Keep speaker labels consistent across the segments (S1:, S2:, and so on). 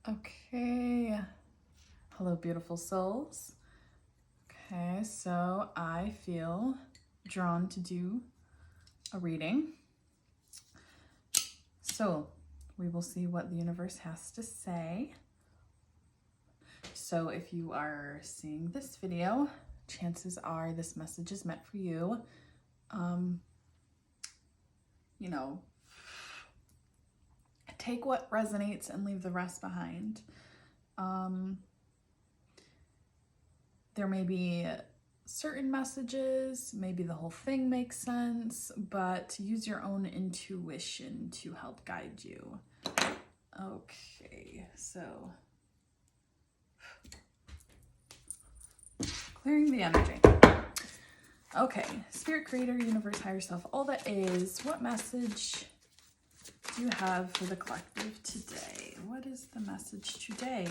S1: Okay. Hello, beautiful souls. Okay, so I feel drawn to do a reading. So we will see what the universe has to say. So if you are seeing this video, chances are this message is meant for you. You know, take what resonates and leave the rest behind. There may be certain messages, maybe the whole thing makes sense, but use your own intuition to help guide you. Okay, so clearing the energy. Okay, Spirit, Creator, Universe, Higher Self, all that is, what message do you have for the collective today? What is the message today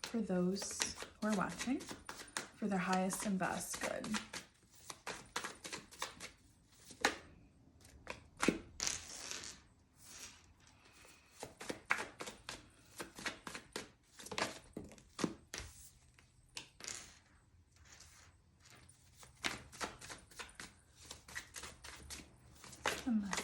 S1: for those who are watching, for their highest and best good? The message.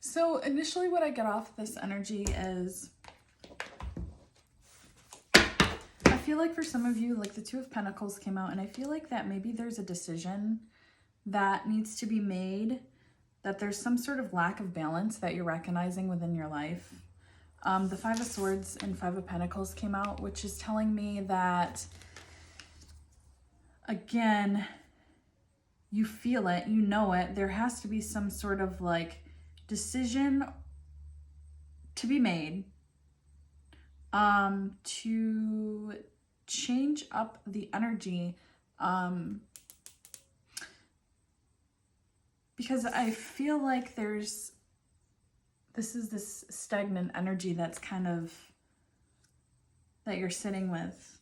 S1: So initially what I get off this energy is, I feel like for some of you, like the Two of Pentacles came out, and I feel like that maybe there's a decision that needs to be made, that there's some sort of lack of balance that you're recognizing within your life. The Five of Swords and Five of Pentacles came out, which is telling me that, again, you feel it, you know it, there has to be some sort of like decision to be made to change up the energy, because I feel like this is this stagnant energy that's kind of, that you're sitting with.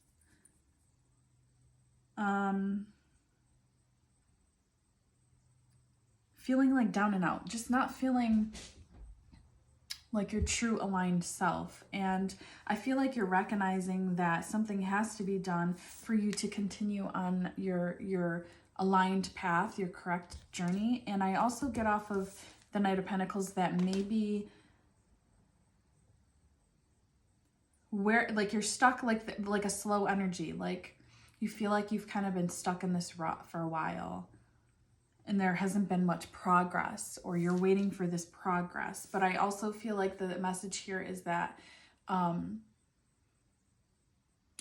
S1: Feeling like down and out, just not feeling like your true aligned self. And I feel like you're recognizing that something has to be done for you to continue on your aligned path, your correct journey. And I also get off of the Knight of Pentacles that maybe where, like, you're stuck, like a slow energy, like you feel like you've kind of been stuck in this rut for a while and there hasn't been much progress, or you're waiting for this progress. But I also feel like the message here is that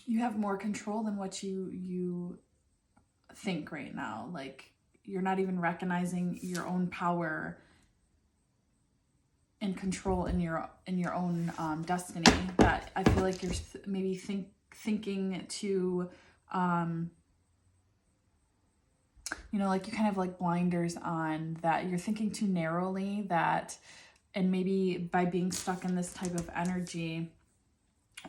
S1: you have more control than what you think right now. Like, you're not even recognizing your own power and control in your own destiny. That I feel like you're maybe thinking to you know, like you kind of like blinders on, that you're thinking too narrowly, that, and maybe by being stuck in this type of energy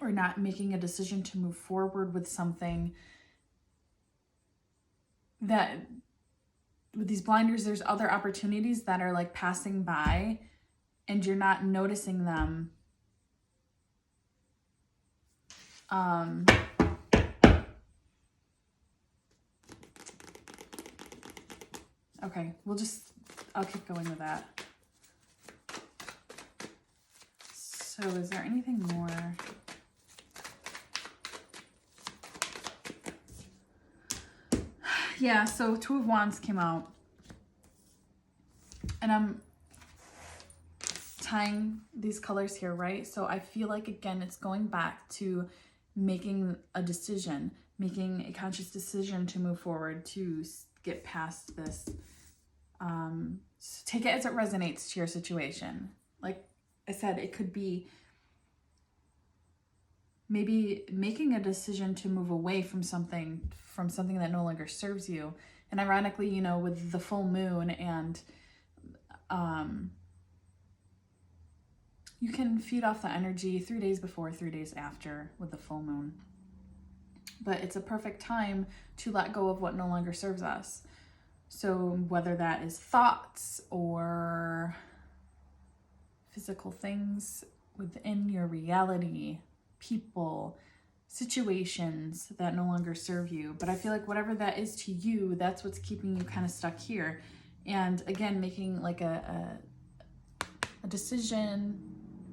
S1: or not making a decision to move forward with something, that with these blinders, there's other opportunities that are like passing by and you're not noticing them. Okay, I'll keep going with that. So is there anything more? Yeah, so Two of Wands came out. And I'm tying these colors here, right? So I feel like, again, it's going back to making a decision, making a conscious decision to move forward, to get past this. Take it as it resonates to your situation. Like I said, it could be maybe making a decision to move away from something that no longer serves you. And ironically, you know, with the full moon and you can feed off the energy 3 days before, 3 days after with the full moon. But it's a perfect time to let go of what no longer serves us. So whether that is thoughts or physical things within your reality, people, situations that no longer serve you. But I feel like whatever that is to you, that's what's keeping you kind of stuck here. And again, making like a decision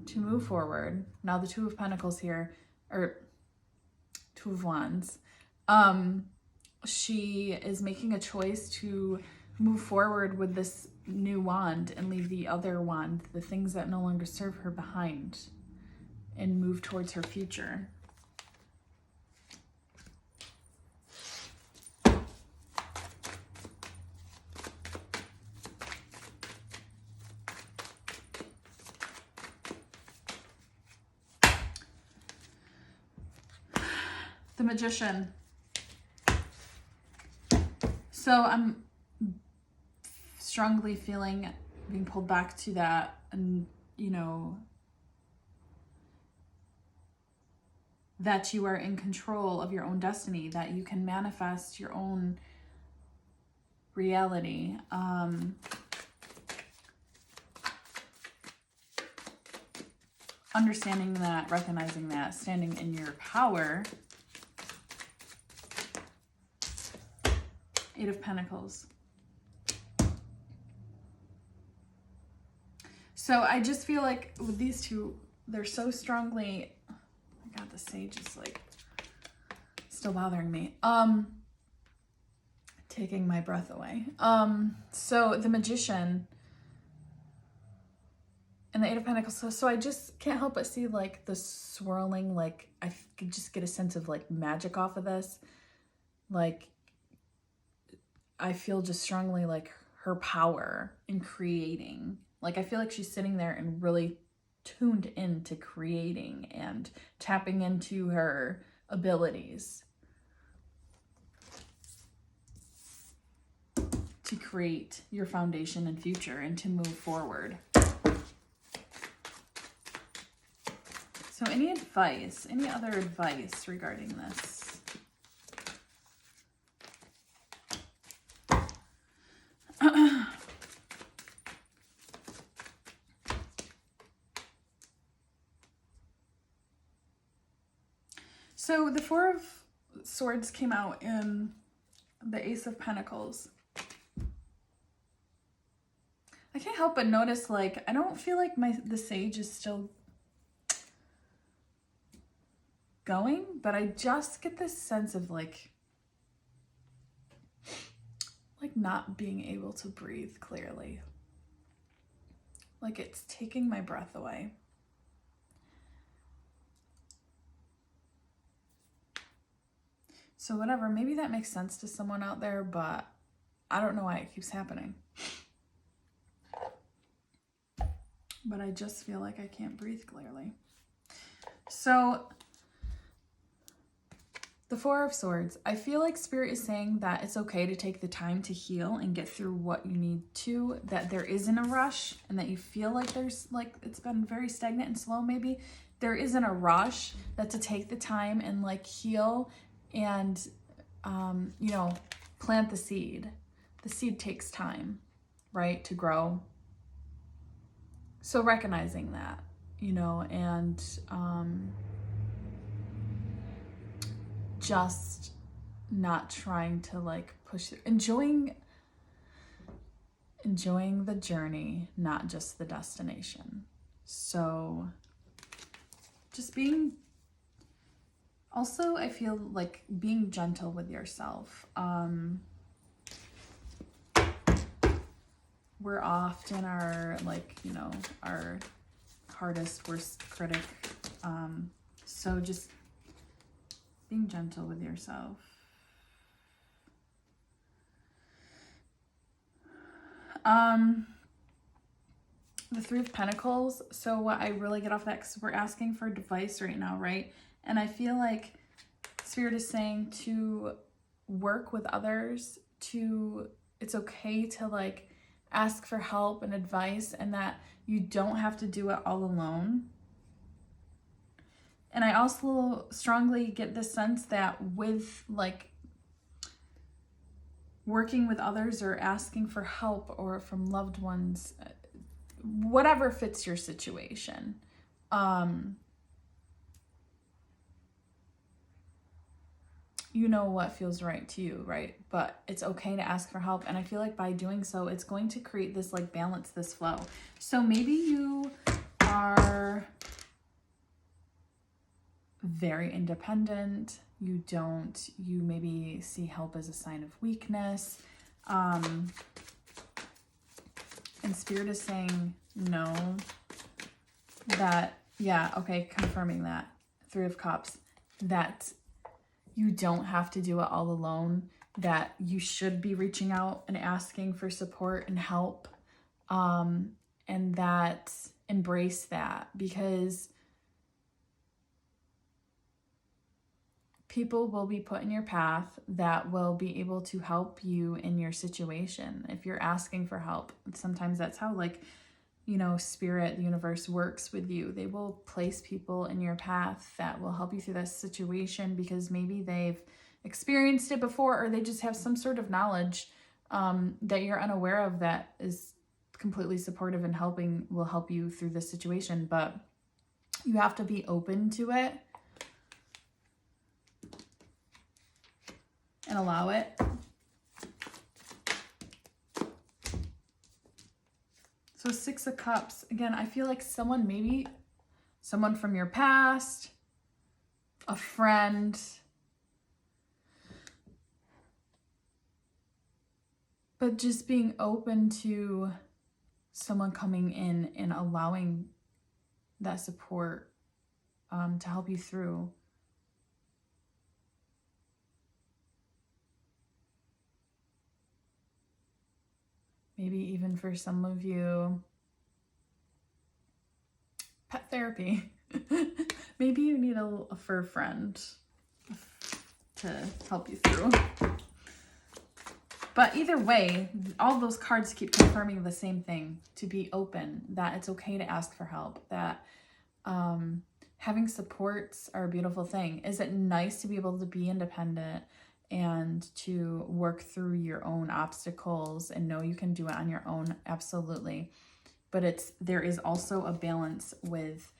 S1: to move forward. Now the Two of Pentacles here, or Two of Wands. She is making a choice to move forward with this new wand and leave the other wand, the things that no longer serve her, behind, and move towards her future. The Magician. So I'm strongly feeling being pulled back to that, and you know, that you are in control of your own destiny, that you can manifest your own reality. Understanding that, recognizing that, standing in your power. Eight of Pentacles. So I just feel like with these two, they're so strongly, oh my God, the Sage is like still bothering me. Taking my breath away. So the Magician and the Eight of Pentacles. So I just can't help but see like the swirling, like I could just get a sense of like magic off of this. Like I feel just strongly like her power in creating. Like I feel like she's sitting there and really tuned into creating and tapping into her abilities to create your foundation and future and to move forward. So any advice, any other advice regarding this? So the Four of Swords came out in the Ace of Pentacles. I can't help but notice, like, I don't feel like the Sage is still going, but I just get this sense of like not being able to breathe clearly. Like it's taking my breath away. So whatever, maybe that makes sense to someone out there, but I don't know why it keeps happening. But I just feel like I can't breathe clearly. So the Four of Swords, I feel like Spirit is saying that it's okay to take the time to heal and get through what you need to, that there isn't a rush, and that you feel like there's like, it's been very stagnant and slow maybe. There isn't a rush, that to take the time and like heal and, you know, plant the seed. The seed takes time, right, to grow. So recognizing that, you know, and just not trying to like push through, enjoying the journey, not just the destination. So just being, also I feel like being gentle with yourself. We're often our, like, you know, our hardest, worst critic. So just being gentle with yourself. The Three of Pentacles. So what I really get off that, because we're asking for advice right now, right? And I feel like Spirit is saying to work with others, to, it's okay to like ask for help and advice, and that you don't have to do it all alone. And I also strongly get the sense that with like working with others or asking for help or from loved ones, whatever fits your situation, you know what feels right to you, right? But it's okay to ask for help. And I feel like by doing so, it's going to create this like balance, this flow. So maybe you are very independent. You maybe see help as a sign of weakness. And Spirit is saying no, that, yeah, okay, confirming that. Three of Cups, that you don't have to do it all alone, that you should be reaching out and asking for support and help, and that embrace that, because people will be put in your path that will be able to help you in your situation. If you're asking for help, sometimes that's how, like, you know, Spirit, the universe works with you. They will place people in your path that will help you through that situation because maybe they've experienced it before, or they just have some sort of knowledge that you're unaware of that is completely supportive and will help you through this situation. But you have to be open to it and allow it. So Six of Cups, again, I feel like maybe someone from your past, a friend, but just being open to someone coming in and allowing that support to help you through. Maybe even for some of you, pet therapy. Maybe you need a fur friend to help you through. But either way, all those cards keep confirming the same thing, to be open, that it's okay to ask for help, that having supports are a beautiful thing. Is it nice to be able to be independent and to work through your own obstacles and know you can do it on your own? Absolutely. But there is also a balance with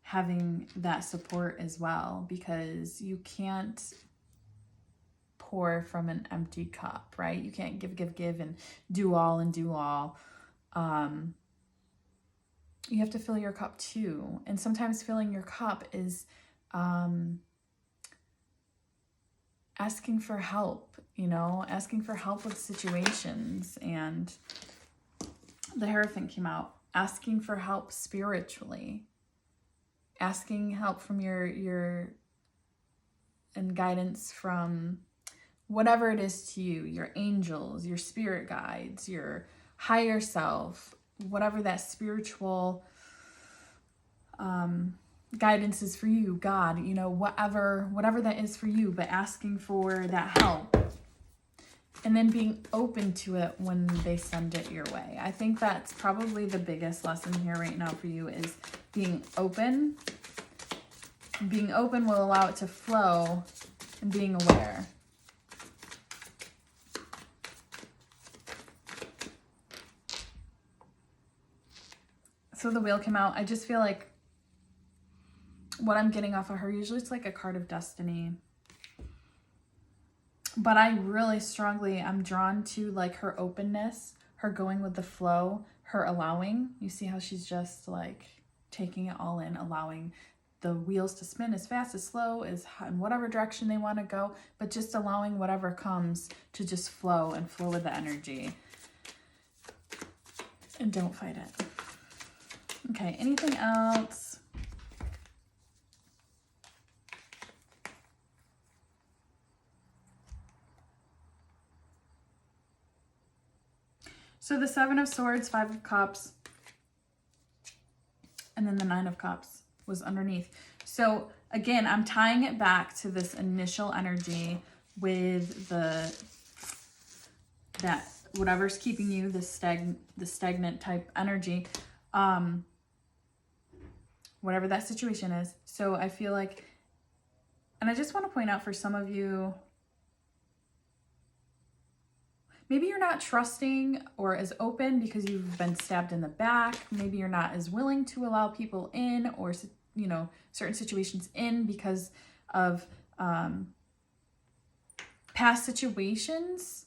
S1: having that support as well, because you can't pour from an empty cup, right? You can't give and do all. You have to fill your cup too. And sometimes filling your cup is asking for help, asking for help with situations. And the Hierophant came out, asking for help spiritually, asking help from your and guidance from whatever it is to you, your angels, your spirit guides, your higher self, whatever that spiritual guidance is for you, God, whatever that is for you, but asking for that help. And then being open to it when they send it your way. I think that's probably the biggest lesson here right now for you, is being open. Being open will allow it to flow, and being aware. So the Wheel came out. I just feel like what I'm getting off of her, usually it's like a card of destiny. But I really I'm drawn to like her openness, her going with the flow, her allowing. You see how she's just like taking it all in, allowing the wheels to spin as fast, as slow, as in whatever direction they want to go, but just allowing whatever comes to just flow and flow with the energy. And don't fight it. Okay, anything else? So the Seven of Swords, Five of Cups, and then the Nine of Cups was underneath. So again, I'm tying it back to this initial energy with that whatever's keeping you, the stagnant type energy, whatever that situation is. So I feel like, and I just want to point out for some of you, maybe you're not trusting or as open because you've been stabbed in the back. Maybe you're not as willing to allow people in, or, you know, certain situations in because of past situations.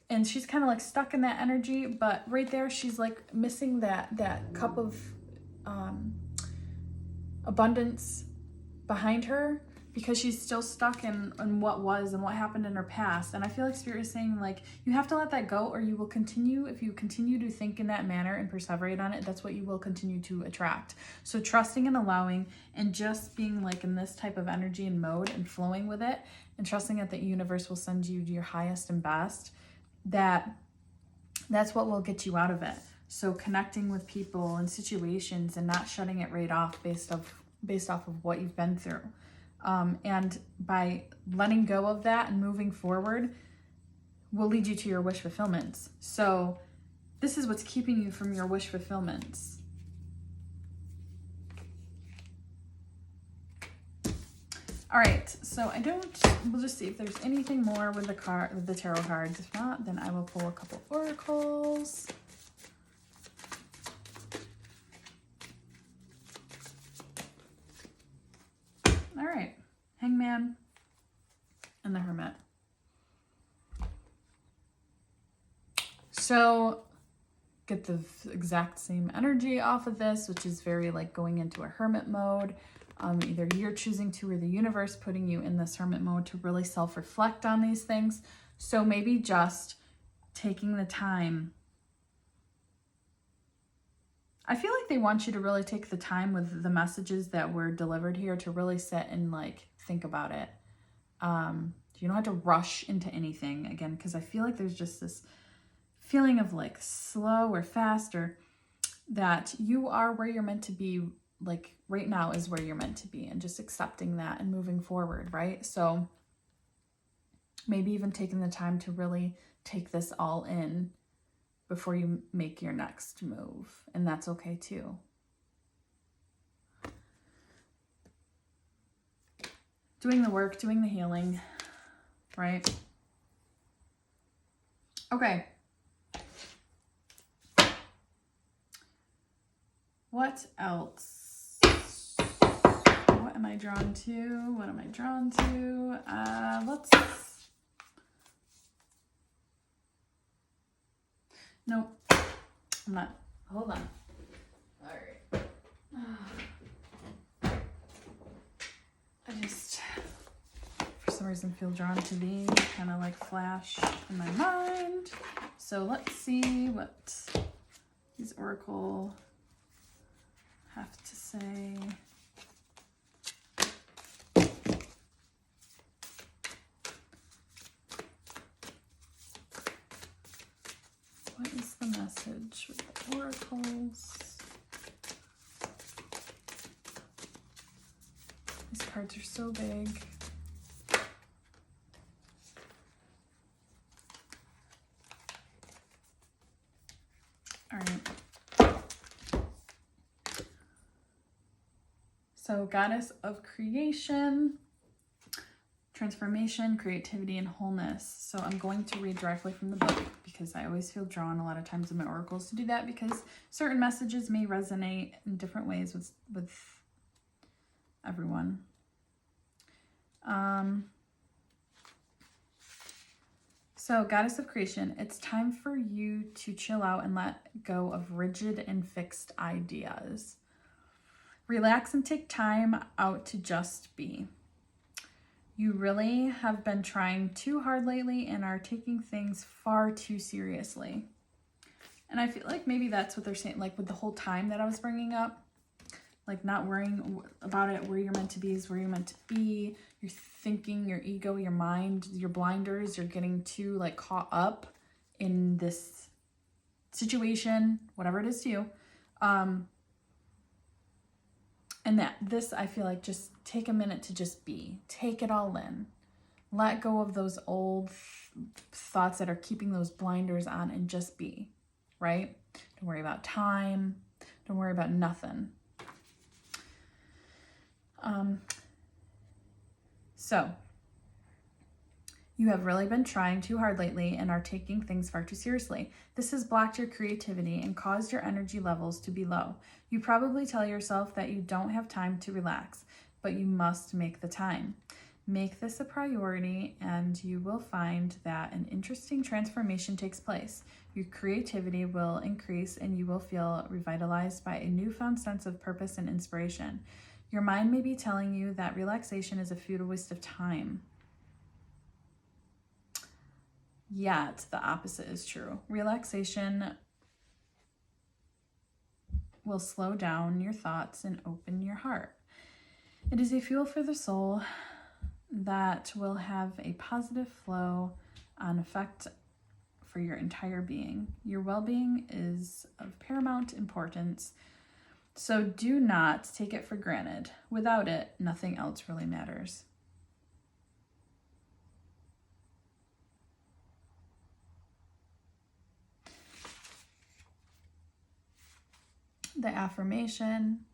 S1: And she's kind of like stuck in that energy, but right there, she's like missing that cup of abundance behind her, because she's still stuck in what was and what happened in her past. And I feel like Spirit is saying, like, you have to let that go, or you will continue, if you continue to think in that manner and perseverate on it, that's what you will continue to attract. So trusting and allowing, and just being like in this type of energy and mode and flowing with it, and trusting that the universe will send you your highest and best, that's what will get you out of it. So connecting with people and situations and not shutting it right off based off of what you've been through. And by letting go of that and moving forward will lead you to your wish fulfillments. So this is what's keeping you from your wish fulfillments. All right, so we'll just see if there's anything more with the tarot cards. If not, then I will pull a couple oracles. All right, Hangman and the Hermit. So get the exact same energy off of this, which is very like going into a hermit mode. Either you're choosing to, or the universe putting you in this hermit mode to really self-reflect on these things. So maybe just taking the time. I feel like they want you to really take the time with the messages that were delivered here to really sit and like think about it. You don't have to rush into anything again, because I feel like there's just this feeling of like slow or fast, or that you are where you're meant to be. Like right now is where you're meant to be, and just accepting that and moving forward, right? So maybe even taking the time to really take this all in before you make your next move, and that's okay too. Doing the work, doing the healing, right? Okay. What else? What am I drawn to? What am I drawn to? Nope. I'm not. Hold on. All right. I just, for some reason, feel drawn to these, kind of like flash in my mind. So let's see what these oracle have to say. What is the message with the oracles? These cards are so big. All right. So, goddess of creation, transformation, creativity, and wholeness. So I'm going to read directly from the book, because I always feel drawn a lot of times in my oracles to do that, because certain messages may resonate in different ways with everyone. So goddess of creation, it's time for you to chill out and let go of rigid and fixed ideas. Relax and take time out to just be. You really have been trying too hard lately and are taking things far too seriously. And I feel like maybe that's what they're saying, like with the whole time that I was bringing up, like not worrying about it. Where you're meant to be is where you're meant to be. Your thinking, your ego, your mind, your blinders, you're getting too like caught up in this situation, whatever it is to you. And that this, I feel like, just take a minute to just be. Take it all in. let go of those old thoughts that are keeping those blinders on and just be, right? Don't worry about time. Don't worry about nothing. So you have really been trying too hard lately and are taking things far too seriously. This has blocked your creativity and caused your energy levels to be low. You probably tell yourself that you don't have time to relax, but you must make the time. Make this a priority and you will find that an interesting transformation takes place. Your creativity will increase and you will feel revitalized by a newfound sense of purpose and inspiration. Your mind may be telling you that relaxation is a futile waste of time. Yet the opposite is true. Relaxation will slow down your thoughts and open your heart. It is a fuel for the soul that will have a positive flow on effect for your entire being. Your well-being is of paramount importance, so do not take it for granted. Without it, nothing else really matters. The affirmation: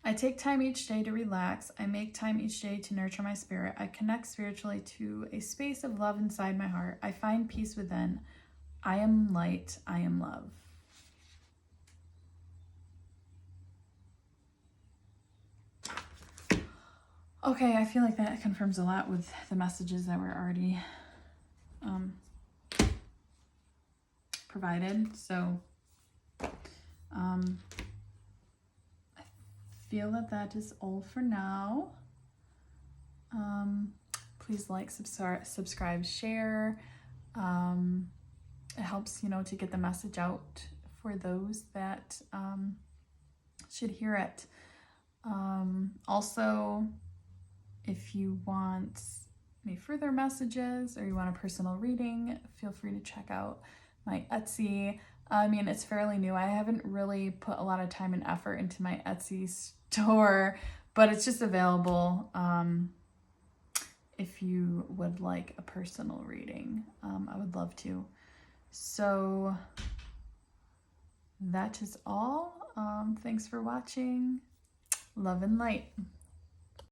S1: I take time each day to relax. I make time each day to nurture my spirit. I connect spiritually to a space of love inside my heart. I find peace within. I am light. I am love. Okay, I feel like that confirms a lot with the messages that were already provided. So I feel that that is all for now. Please like, subscribe, share. It helps, to get the message out for those that should hear it. Also, if you want any further messages or you want a personal reading, feel free to check out my Etsy. I mean, it's fairly new. I haven't really put a lot of time and effort into my Etsy store, but it's just available if you would like a personal reading. I would love to. So that is all. Thanks for watching. Love and light.